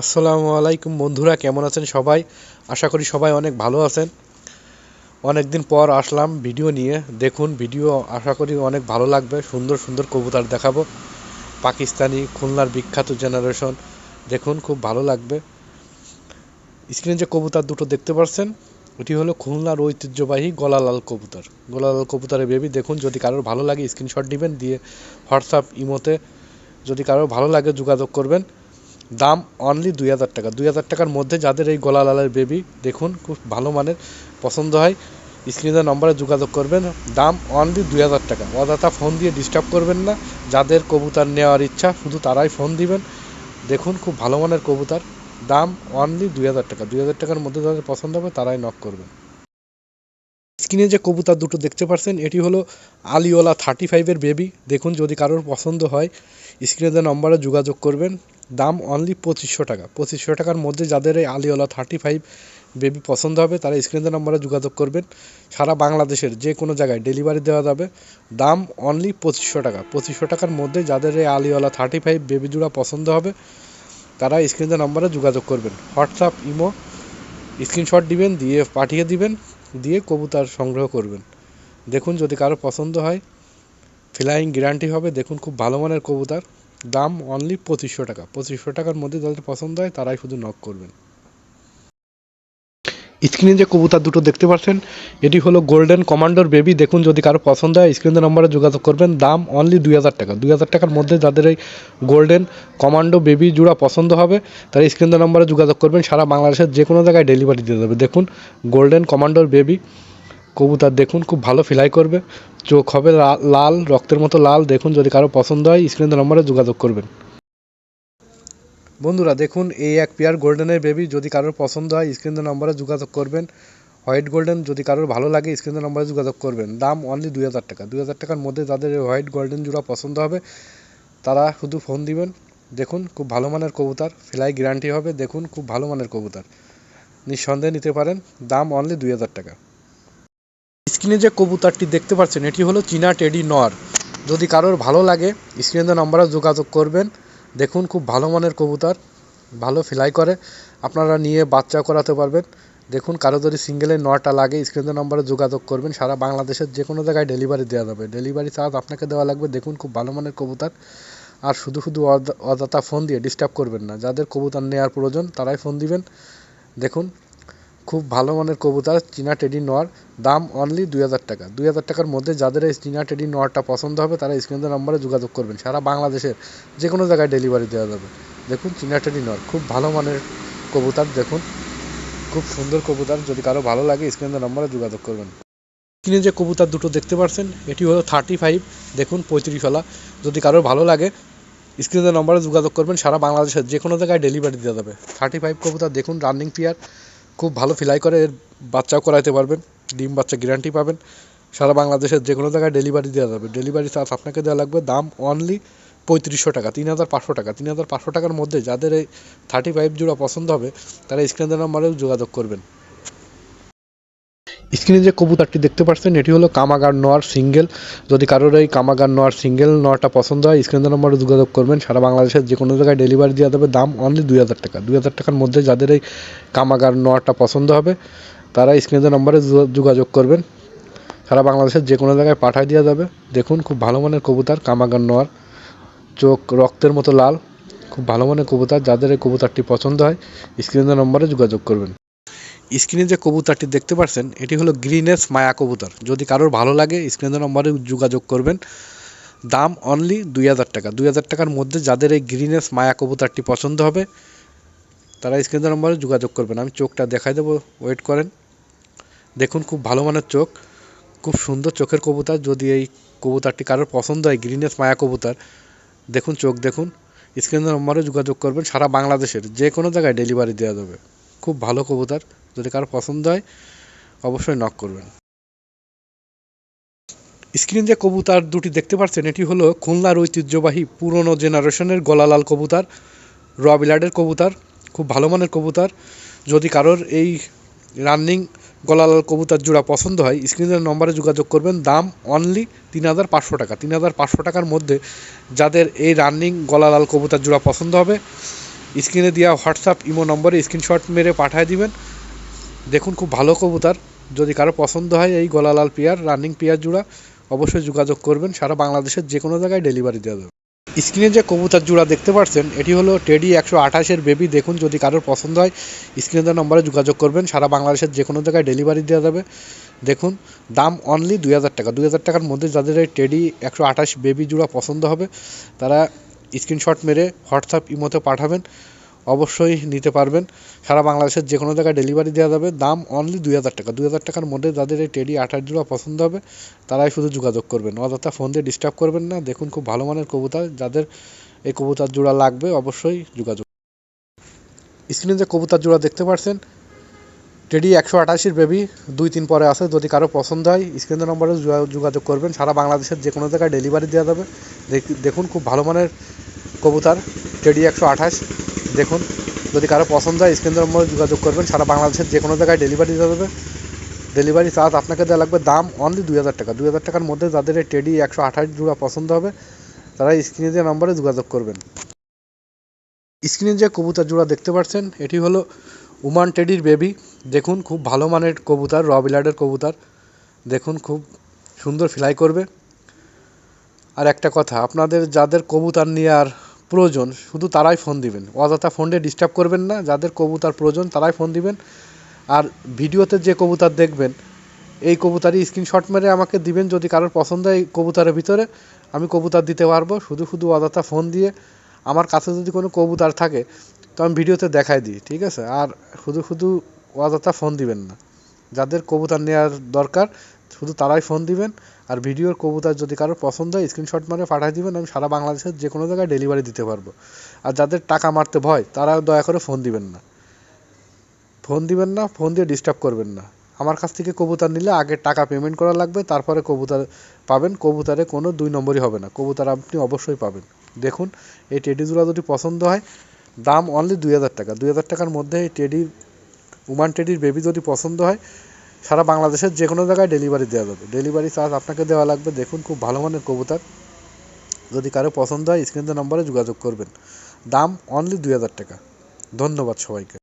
আসসালামু আলাইকুম বন্ধুরা, কেমন আছেন সবাই? আশা করি সবাই অনেক ভালো আছেন। অনেক দিন পর আসলাম ভিডিও নিয়ে। দেখুন ভিডিও আশা করি অনেক ভালো লাগবে। সুন্দর সুন্দর কবুতর দেখাবো, পাকিস্তানি, খুলনার বিখ্যাত জেনারেশন। দেখুন খুব ভালো লাগবে। স্ক্রিনে যে কবুতর দুটো দেখতে পাচ্ছেন, এটি হলো খুলনার ঐতিহ্যবাহী গলালাল কবুতর। গলালাল কবুতরের বেবি। দেখুন যদি কারোর ভালো লাগে স্ক্রিনশট দিবেন, দিয়ে হোয়াটসঅ্যাপ ইমোতে যদি কারোর ভালো লাগে যোগাযোগ করবেন। দাম অনলি 2000 টাকা। 2000 টাকার মধ্যে যাদের এই গলা লালের বেবি, দেখুন খুব ভালো মানের, পছন্দ হয় স্ক্রিনে নম্বরে যোগাযোগ করবেন। দাম অনলি 2000 টাকা। অযথা ফোন দিয়ে ডিস্টার্ব করবেন না। যাদের কবুতর নেওয়ার ইচ্ছা শুধু তারাই ফোন দিবেন। দেখুন খুব ভালো মানের কবুতর। দাম অনলি 2000 টাকা। 2000 টাকার মধ্যে যাদের পছন্দ হবে তারাই নক করবেন। স্ক্রিনে যে কবুতর দুটো দেখতে পাচ্ছেন, এটি হলো আলিওলা 35-এর বেবি। দেখুন যদি কারোর পছন্দ হয় স্ক্রিনে যে নম্বরে যোগাযোগ করবেন। দাম অনলি 2500 টাকা। 2500 টাকার মধ্যে যাদের এই আলিওলা 35 বেবি পছন্দ হবে তারা স্ক্রিনে নম্বরে যোগাযোগ করবেন। সারা বাংলাদেশের যে কোনো জায়গায় ডেলিভারি দেওয়া যাবে। দাম অনলি 2500 টাকা। 2500 টাকার মধ্যে যাদের এই আলিওলা 35 বেবি জোড়া পছন্দ হবে তারা স্ক্রিনে নম্বরে যোগাযোগ করবেন। হোয়াটসঅ্যাপ ইমো স্ক্রিনশট দিবেন, দিয়ে পাঠিয়ে দিবেন, দিয়ে কবুতর সংগ্রহ করবেন। দেখুন যদি কারো পছন্দ হয় ফ্লাইং গ্যারান্টি হবে। দেখুন খুব ভালো মানের কবুতর। দাম অনলি 2500 টাকা। 2500 টাকার মধ্যে যাদের পছন্দ হয় তারাই শুধু নক করবেন। স্ক্রিনে যে কবুতর দুটো দেখতে পাচ্ছেন, এটি হলো গোল্ডেন কমান্ডোর বেবি। দেখুন যদি কারো পছন্দ হয় স্ক্রিনে নম্বরে যোগাযোগ করবেন। দাম অনলি 2000 টাকা। 2000 টাকার মধ্যে যাদের এই গোল্ডেন কমান্ডো বেবি জোড়া পছন্দ হবে তারা স্ক্রিনে নম্বরে যোগাযোগ করবেন। সারা বাংলাদেশের যে কোনো জায়গায় ডেলিভারি দিয়ে দেবে। দেখুন গোল্ডেন কমান্ডোর বেবি কবুতর। দেখুন খুব ভালো ফ্লাই করবে। চোখ হবে লাল, রক্তের মতো লাল। দেখুন যদি কারো পছন্দ হয় স্ক্রিনে নম্বরে যোগাযোগ করবেন। বন্ধুরা দেখুন এই এক পেয়ার গোল্ডেনের বেবি। যদি কারোর পছন্দ হয় স্ক্রিনে নম্বরে যোগাযোগ করবেন। হোয়াইট গোল্ডেন যদি কারোর ভালো লাগে স্ক্রিনে নম্বরে যোগাযোগ করবেন। দাম অনলি 2000 টাকা। 2000 টাকার মধ্যে যাদের হোয়াইট গোল্ডেন জোড়া পছন্দ হবে তারা শুধু ফোন দিবেন। দেখুন খুব ভালো মানের কবুতর, ফ্লাই গ্যারান্টি হবে। দেখুন খুব ভালো মানের কবুতর, নিঃসন্দেহে নিতে পারেন। দাম অনলি 2000 টাকা। স্ক্রিনে যে কবুতরটি দেখতে পাচ্ছেন, এটি হলো চীনা টেডি নর। যদি কারোর ভালো লাগে স্ক্রিনে নম্বরে যোগাযোগ করবেন। দেখুন খুব ভালো মানের কবুতর, ভালো ফ্লাই করে, আপনারা নিয়ে বাচ্চা করাতে পারবেন। দেখুন কারো যদি সিঙ্গেলের নটা লাগে স্ক্রিনে নম্বরে যোগাযোগ করবেন। সারা বাংলাদেশের যে কোনো জায়গায় ডেলিভারি দেওয়া যাবে। ডেলিভারি চার্জ আপনাকে দেওয়া লাগবে। দেখুন খুব ভালো মানের কবুতর। আর শুধু শুধু অযথা ফোন দিয়ে ডিস্টার্ব করবেন না। যাদের কবুতর নেওয়ার প্রয়োজন তারাই ফোন দিবেন। দেখুন খুব ভালো মানের কবুতর, চীনা টেডি নর। দাম অনলি 2000 টাকা। 2000 টাকার মধ্যে যাদের এই চীনা টেডি নরটা পছন্দ হবে তারা স্ক্রিনের নম্বরে যোগাযোগ করবেন। সারা বাংলাদেশের যে কোনো জায়গায় ডেলিভারি দেওয়া যাবে। দেখুন চীনা টেডি নর খুব ভালো মানের কবুতর। দেখুন খুব সুন্দর কবুতর। যদি কারো ভালো লাগে স্ক্রিনের নম্বরে যোগাযোগ করবেন। স্ক্রিনে যে কবুতর দুটো দেখতে পাচ্ছেন, এটি হলো 35। দেখুন 35 যদি কারো ভালো লাগে স্ক্রিনের নম্বরে যোগাযোগ করবেন। সারা বাংলাদেশের যে কোনো জায়গায় ডেলিভারি দেওয়া যাবে। 35 কবুতর। দেখুন রানিং পেয়ার, খুব ভালো ফ্লাই করে, এর বাচ্চাও করাইতে পারবেন। ডিম বাচ্চা গ্যারান্টি পাবেন। সারা বাংলাদেশের যে কোনো জায়গায় ডেলিভারি দেওয়া যাবে। ডেলিভারি চার্জ আপনাকে দেওয়া লাগবে। দাম অনলি 3500 টাকা। 3500 টাকা। 3500 টাকার মধ্যে যাদের এই 35 জোড়া পছন্দ হবে তারা স্ক্রিনের নম্বরেও যোগাযোগ করবেন। স্ক্রিনে যে কবুতরটি দেখতে পাচ্ছেন, এটি হলো কামাগার নর সিঙ্গেল। যদি কারোর এই কামাগার নর সিঙ্গেল নরটা পছন্দ হয় স্ক্রিনের নম্বরে যোগাযোগ করবেন। সারা বাংলাদেশের যে কোনো জায়গায় ডেলিভারি দেওয়া যাবে। দাম অনলি 2000 টাকা। 2000 টাকার মধ্যে যাদের এই কামাগার নরটা পছন্দ হবে তারা স্ক্রিনের নম্বরে যোগাযোগ করবেন। সারা বাংলাদেশের যে কোনো জায়গায় পাঠিয়ে দেওয়া যাবে। দেখুন খুব ভালো মানের কবুতর, কামাগার নর, চোখ রক্তের মতো লাল, খুব ভালো মানের কবুতর। যাদের এই কবুতরটি পছন্দ হয় স্ক্রিনের নম্বরে যোগাযোগ করবেন। স্ক্রিনে যে কবুতরটি দেখতে পাচ্ছেন, এটি হলো গ্রিনেস মায়া কবুতর। যদি কারোর ভালো লাগে স্ক্রিনের নম্বরে যোগাযোগ করবেন। দাম অনলি 2000 টাকা। 2000 টাকার মধ্যে যাদের এই গ্রিনেস মায়া কবুতরটি পছন্দ হবে তারা স্ক্রিনের নম্বরে যোগাযোগ করবেন। আমি চোখটা দেখাই দেবো, ওয়েট করেন। দেখুন খুব ভালো মানের চোখ, খুব সুন্দর চোখের কবুতর। যদি এই কবুতরটি কারোর পছন্দ হয় গ্রিনেস মায়া কবুতর, দেখুন চোখ দেখুন, স্ক্রিনের নম্বরে যোগাযোগ করবেন। সারা বাংলাদেশের যে কোনো জায়গায় ডেলিভারি দেওয়া যাবে। খুব ভালো কবুতর। যদি কারো পছন্দ হয় অবশ্যই নক করবেন। স্ক্রিনে যে কবুতর দুটি দেখতে পাচ্ছেন, এটি হলো খুলনার ঐতিহ্যবাহী পুরনো জেনারেশনের গলালাল কবুতর, রবিলার্ডের কবুতর। খুব ভালো মানের কবুতর। যদি কারোর এই রানিং গলালাল কবুতর জোড়া পছন্দ হয় স্ক্রিনের নম্বরে যোগাযোগ করবেন। দাম অনলি 3500 টাকা। 3500 টাকার মধ্যে যাদের এই রানিং গলালাল কবুতর জোড়া পছন্দ হবে স্ক্রিনে দেওয়া হোয়াটসঅ্যাপ ইমো নম্বরে স্ক্রিনশট মেরে পাঠিয়ে দিবেন। দেখুন খুব ভালো কবুতর, যদি কারো পছন্দ হয় এই গলালাল পেয়ার রানিং পেয়ার জোড়া অবশ্যই যোগাযোগ করবেন, সারা বাংলাদেশের যে কোনো জায়গায় ডেলিভারি দেওয়া যাবে। স্ক্রিনে যে কবুতর জোড়া দেখতে পাচ্ছেন এটি হলো টেডি 128-এর বেবি। দেখুন যদি কারোর পছন্দ হয় স্ক্রিনে দেওয়া নম্বরে যোগাযোগ করবেন, সারা বাংলাদেশের যে কোনো জায়গায় ডেলিভারি দেওয়া যাবে। দেখুন দাম অনলি 2000 টাকা। 2000 টাকার মধ্যে যাদের এই টেডি 128 বেবি জোড়া পছন্দ হবে তারা স্ক্রিনশট মেরে হোয়াটসঅ্যাপ ইমোতে পাঠাবেন, অবশ্যই নিতে পারবেন। সারা বাংলাদেশের যে কোনো জায়গায় ডেলিভারি দেওয়া যাবে। দাম অনলি 2000 টাকা। 2000 টাকার মধ্যে যাদের এই টেডি 28 জোড়া পছন্দ হবে তারাই শুধু যোগাযোগ করবেন, অযথা ফোন দিয়ে ডিস্টার্ব করবেন না। দেখুন খুব ভালো মানের কবুতর, যাদের এই কবুতর জোড়া লাগবে অবশ্যই যোগাযোগ। স্ক্রিনে যে কবুতর জোড়া দেখতে পাচ্ছেন টেডি 128-এর বেবি 2-3 পরে আছে, যদি কারো পছন্দ হয় স্ক্রিনের নম্বরে যোগাযোগ করবেন, সারা বাংলাদেশের যে কোনো জায়গায় ডেলিভারি দেওয়া যাবে। দেখুন খুব ভালো মানের কবুতর টেডি 128। দেখুন যদি কারো পছন্দ হয় স্ক্রিনের নম্বরে যোগাযোগ করবেন, সারা বাংলাদেশের যে কোনো জায়গায় ডেলিভারি দেওয়া যাবে। ডেলিভারি চার্জ আপনাকে দেওয়া লাগবে, দাম অনলি 2000 টাকা। 2000 টাকার মধ্যে যাদের এই টেডি 128 জোড়া পছন্দ হবে তারা স্ক্রিনে যে নম্বরে যোগাযোগ করবেন। স্ক্রিনে যে কবুতর জোড়া দেখতে পাচ্ছেন এটি হলো ওমান টেডির বেবি। দেখুন খুব ভালো মানের কবুতর, র বিলার্ডের কবুতর। দেখুন খুব সুন্দর ফ্লাই করবে। আর একটা কথা, আপনাদের যাদের কবুতর নেওয়ার প্রয়োজন শুধু তারাই ফোন দিবেন, অযথা ফোনে ডিস্টার্ব করবেন না। যাদের কবুতর প্রয়োজন তারাই ফোন দিবেন। আর ভিডিওতে যে কবুতর দেখবেন এই কবুতরই স্ক্রিনশট মেরে আমাকে দিবেন, যদি কারোর পছন্দ হয় এই কবুতরের ভিতরে আমি কবুতর দিতে পারবো। শুধু অযথা ফোন দিয়ে আমার কাছে যদি কোনো কবুতর থাকে তো আমি ভিডিওতে দেখাই দিই, ঠিক আছে? আর শুধু অযথা ফোন দিবেন না। যাদের কবুতর নেওয়ার দরকার শুধু তারাই ফোন দিবেন। আর ভিডিওর কবুতর যদি কারোর পছন্দ হয় স্ক্রিনশট মেরে পাঠিয়ে দিবেন, আমি সারা বাংলাদেশের যে কোনো জায়গায় ডেলিভারি দিতে পারবো। আর যাদের টাকা মারতে ভয় তারা দয়া করে ফোন দিবেন না, ফোন দিয়ে ডিস্টার্ব করবেন না। আমার কাছ থেকে কবুতর নিলে আগে টাকা পেমেন্ট করা লাগবে, তারপরে কবুতর পাবেন। কবুতরে কোনো 2 নম্বরই হবে না, কবুতর আপনি অবশ্যই পাবেন। দেখুন এই টেডি জোড়া যদি পছন্দ হয় দাম অনলি 2000 টাকা। 2000 টাকার মধ্যে এই টেডি ওমান টেডির বেবি যদি পছন্দ হয় সারা বাংলাদেশের যে কোনো জায়গায় ডেলিভারি দেওয়া যাবে। ডেলিভারি চার্জ আপনাকে দেওয়া লাগবে। দেখুন খুব ভালো মানের কবুতর, যদি কারো পছন্দ হয় স্ক্রিনের নম্বরে যোগাযোগ করবেন। দাম অনলি 2000 টাকা। ধন্যবাদ সবাইকে।